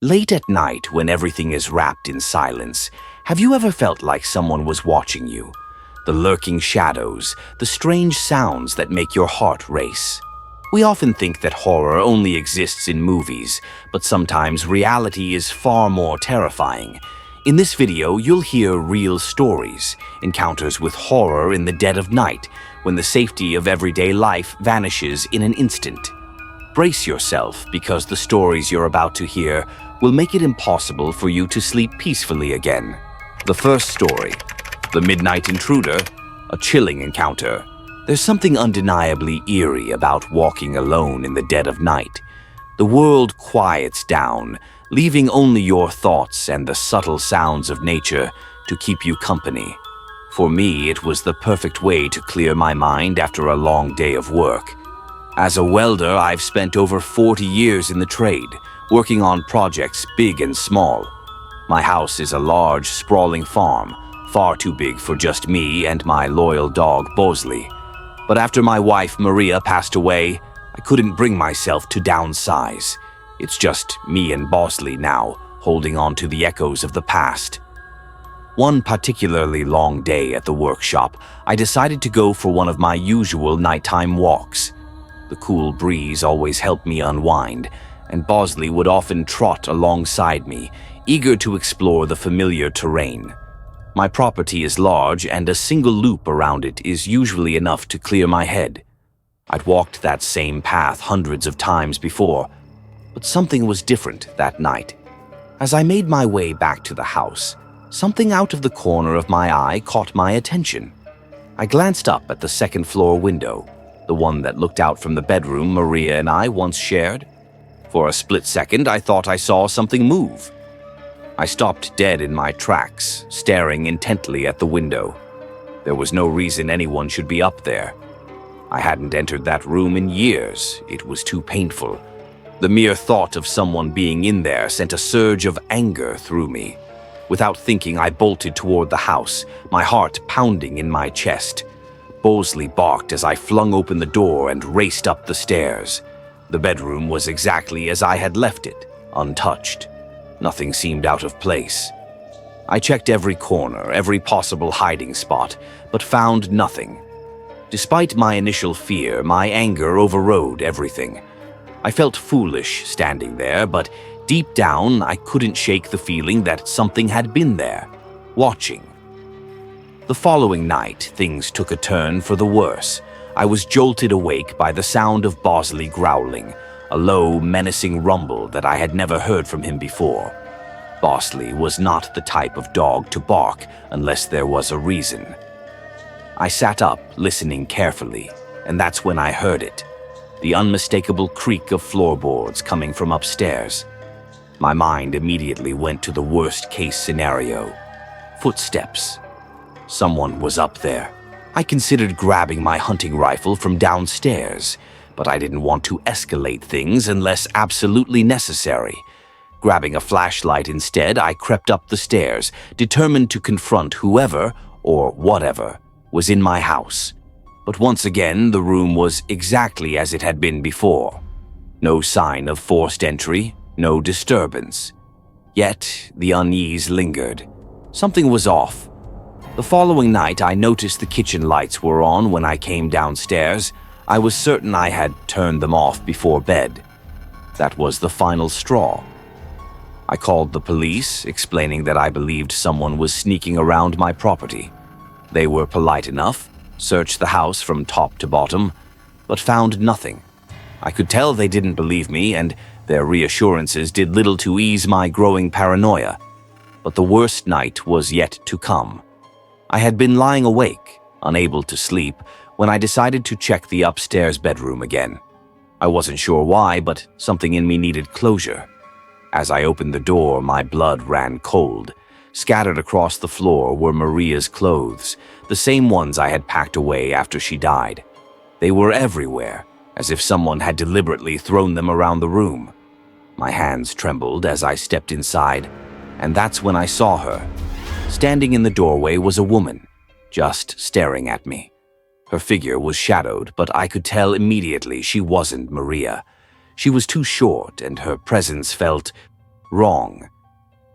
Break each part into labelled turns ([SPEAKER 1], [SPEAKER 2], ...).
[SPEAKER 1] Late at night, when everything is wrapped in silence, have you ever felt like someone was watching you? The lurking shadows, the strange sounds that make your heart race. We often think that horror only exists in movies, but sometimes reality is far more terrifying. In this video, you'll hear real stories, encounters with horror in the dead of night, when the safety of everyday life vanishes in an instant. Brace yourself, because the stories you're about to hear will make it impossible for you to sleep peacefully again. The first story, The Midnight Intruder, a chilling encounter. There's something undeniably eerie about walking alone in the dead of night. The world quiets down, leaving only your thoughts and the subtle sounds of nature to keep you company. For me, it was the perfect way to clear my mind after a long day of work. As a welder, I've spent over 40 years in the trade, working on projects big and small. My house is a large, sprawling farm, far too big for just me and my loyal dog, Bosley. But after my wife, Maria, passed away, I couldn't bring myself to downsize. It's just me and Bosley now, holding on to the echoes of the past. One particularly long day at the workshop, I decided to go for one of my usual nighttime walks. The cool breeze always helped me unwind, and Bosley would often trot alongside me, eager to explore the familiar terrain. My property is large, and a single loop around it is usually enough to clear my head. I'd walked that same path hundreds of times before, but something was different that night. As I made my way back to the house, something out of the corner of my eye caught my attention. I glanced up at the second-floor window, the one that looked out from the bedroom Maria and I once shared. For a split second, I thought I saw something move. I stopped dead in my tracks, staring intently at the window. There was no reason anyone should be up there. I hadn't entered that room in years. It was too painful. The mere thought of someone being in there sent a surge of anger through me. Without thinking, I bolted toward the house, my heart pounding in my chest. Bosley barked as I flung open the door and raced up the stairs. The bedroom was exactly as I had left it, untouched. Nothing seemed out of place. I checked every corner, every possible hiding spot, but found nothing. Despite my initial fear, my anger overrode everything. I felt foolish standing there, but deep down, I couldn't shake the feeling that something had been there, watching. The following night, things took a turn for the worse. I was jolted awake by the sound of Bosley growling, a low, menacing rumble that I had never heard from him before. Bosley was not the type of dog to bark unless there was a reason. I sat up, listening carefully, and that's when I heard it, the unmistakable creak of floorboards coming from upstairs. My mind immediately went to the worst-case scenario. Footsteps. Someone was up there. I considered grabbing my hunting rifle from downstairs, but I didn't want to escalate things unless absolutely necessary. Grabbing a flashlight instead, I crept up the stairs, determined to confront whoever, or whatever, was in my house. But once again, the room was exactly as it had been before. No sign of forced entry, no disturbance. Yet, the unease lingered. Something was off. The following night, I noticed the kitchen lights were on when I came downstairs. I was certain I had turned them off before bed. That was the final straw. I called the police, explaining that I believed someone was sneaking around my property. They were polite enough, searched the house from top to bottom, but found nothing. I could tell they didn't believe me, and their reassurances did little to ease my growing paranoia. But the worst night was yet to come. I had been lying awake, unable to sleep, when I decided to check the upstairs bedroom again. I wasn't sure why, but something in me needed closure. As I opened the door, my blood ran cold. Scattered across the floor were Maria's clothes, the same ones I had packed away after she died. They were everywhere, as if someone had deliberately thrown them around the room. My hands trembled as I stepped inside, and that's when I saw her. Standing in the doorway was a woman, just staring at me. Her figure was shadowed, but I could tell immediately she wasn't Maria. She was too short, and her presence felt Wrong.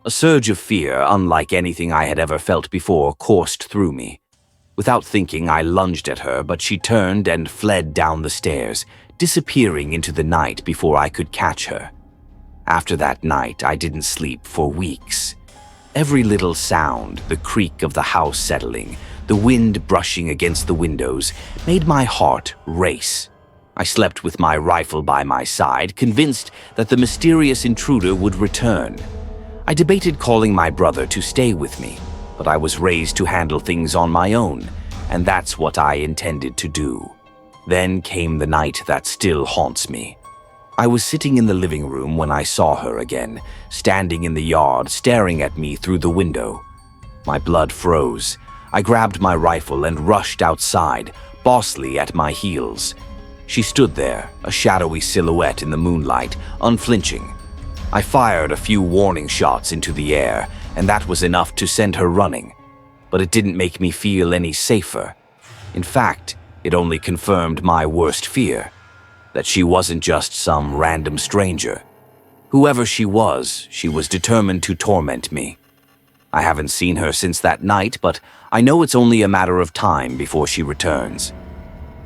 [SPEAKER 1] A surge of fear, unlike anything I had ever felt before, coursed through me. Without thinking, I lunged at her, but she turned and fled down the stairs, disappearing into the night before I could catch her. After that night, I didn't sleep for weeks. Every little sound, the creak of the house settling, the wind brushing against the windows, made my heart race. I slept with my rifle by my side, convinced that the mysterious intruder would return. I debated calling my brother to stay with me, but I was raised to handle things on my own, and that's what I intended to do. Then came the night that still haunts me. I was sitting in the living room when I saw her again, standing in the yard, staring at me through the window. My blood froze. I grabbed my rifle and rushed outside, Bosley at my heels. She stood there, a shadowy silhouette in the moonlight, unflinching. I fired a few warning shots into the air, and that was enough to send her running. But it didn't make me feel any safer. In fact, it only confirmed my worst fear, that she wasn't just some random stranger. Whoever she was determined to torment me. I haven't seen her since that night, but I know it's only a matter of time before she returns.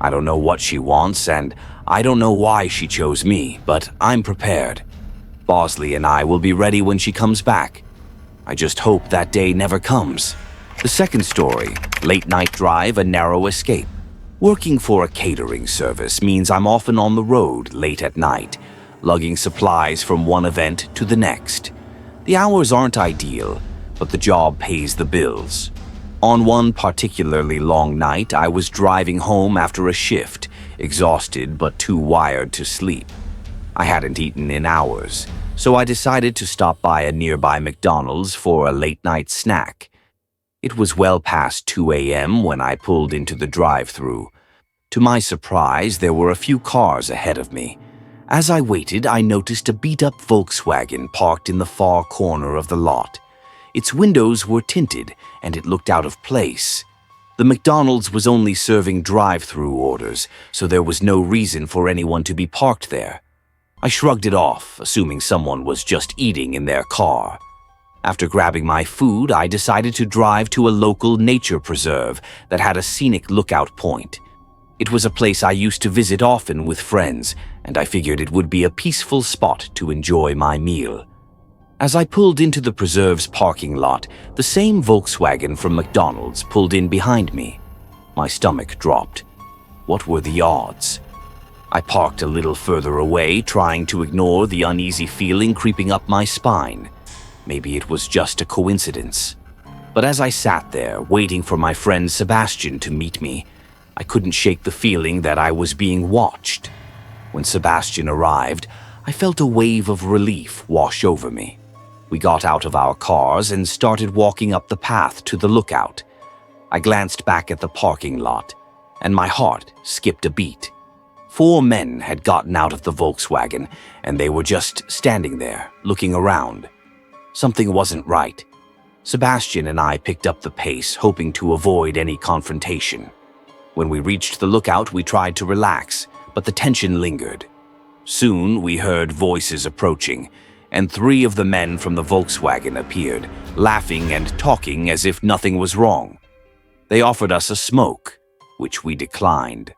[SPEAKER 1] I don't know what she wants, and I don't know why she chose me, but I'm prepared. Bosley and I will be ready when she comes back. I just hope that day never comes. The second story, late night drive, a narrow escape. Working for a catering service means I'm often on the road late at night, lugging supplies from one event to the next. The hours aren't ideal, but the job pays the bills. On one particularly long night, I was driving home after a shift, exhausted but too wired to sleep. I hadn't eaten in hours, so I decided to stop by a nearby McDonald's for a late-night snack. It was well past 2 a.m. when I pulled into the drive-thru. To my surprise, there were a few cars ahead of me. As I waited, I noticed a beat-up Volkswagen parked in the far corner of the lot. Its windows were tinted, and it looked out of place. The McDonald's was only serving drive-thru orders, so there was no reason for anyone to be parked there. I shrugged it off, assuming someone was just eating in their car. After grabbing my food, I decided to drive to a local nature preserve that had a scenic lookout point. It was a place I used to visit often with friends, and I figured it would be a peaceful spot to enjoy my meal. As I pulled into the preserve's parking lot, the same Volkswagen from McDonald's pulled in behind me. My stomach dropped. What were the odds? I parked a little further away, trying to ignore the uneasy feeling creeping up my spine. Maybe it was just a coincidence. But as I sat there, waiting for my friend Sebastian to meet me, I couldn't shake the feeling that I was being watched. When Sebastian arrived, I felt a wave of relief wash over me. We got out of our cars and started walking up the path to the lookout. I glanced back at the parking lot, and my heart skipped a beat. 4 men had gotten out of the Volkswagen, and they were just standing there, looking around. Something wasn't right. Sebastian and I picked up the pace, hoping to avoid any confrontation. When we reached the lookout, we tried to relax, but the tension lingered. Soon, we heard voices approaching, and 3 of the men from the Volkswagen appeared, laughing and talking as if nothing was wrong. They offered us a smoke, which we declined.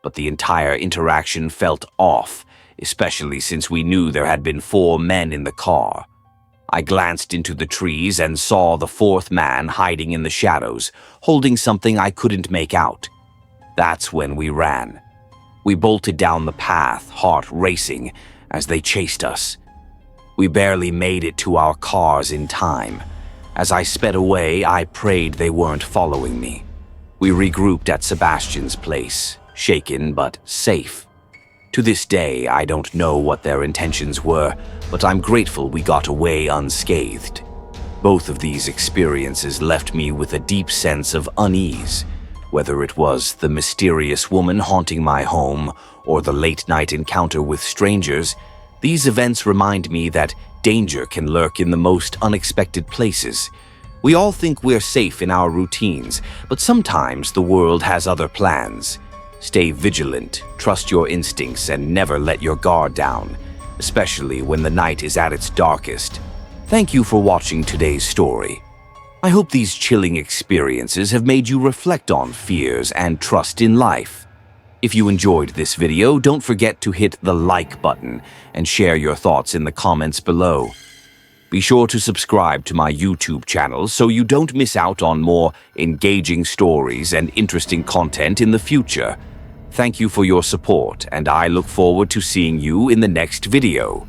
[SPEAKER 1] But the entire interaction felt off, especially since we knew there had been 4 men in the car. I glanced into the trees and saw the 4th man hiding in the shadows, holding something I couldn't make out. That's when we ran. We bolted down the path, heart racing, as they chased us. We barely made it to our cars in time. As I sped away, I prayed they weren't following me. We regrouped at Sebastian's place, shaken but safe. To this day, I don't know what their intentions were, but I'm grateful we got away unscathed. Both of these experiences left me with a deep sense of unease. Whether it was the mysterious woman haunting my home or the late-night encounter with strangers, these events remind me that danger can lurk in the most unexpected places. We all think we're safe in our routines, but sometimes the world has other plans. Stay vigilant, trust your instincts, and never let your guard down. especially when the night is at its darkest. Thank you for watching today's story. I hope these chilling experiences have made you reflect on fears and trust in life. If you enjoyed this video, don't forget to hit the like button and share your thoughts in the comments below. Be sure to subscribe to my YouTube channel so you don't miss out on more engaging stories and interesting content in the future. Thank you for your support, and I look forward to seeing you in the next video.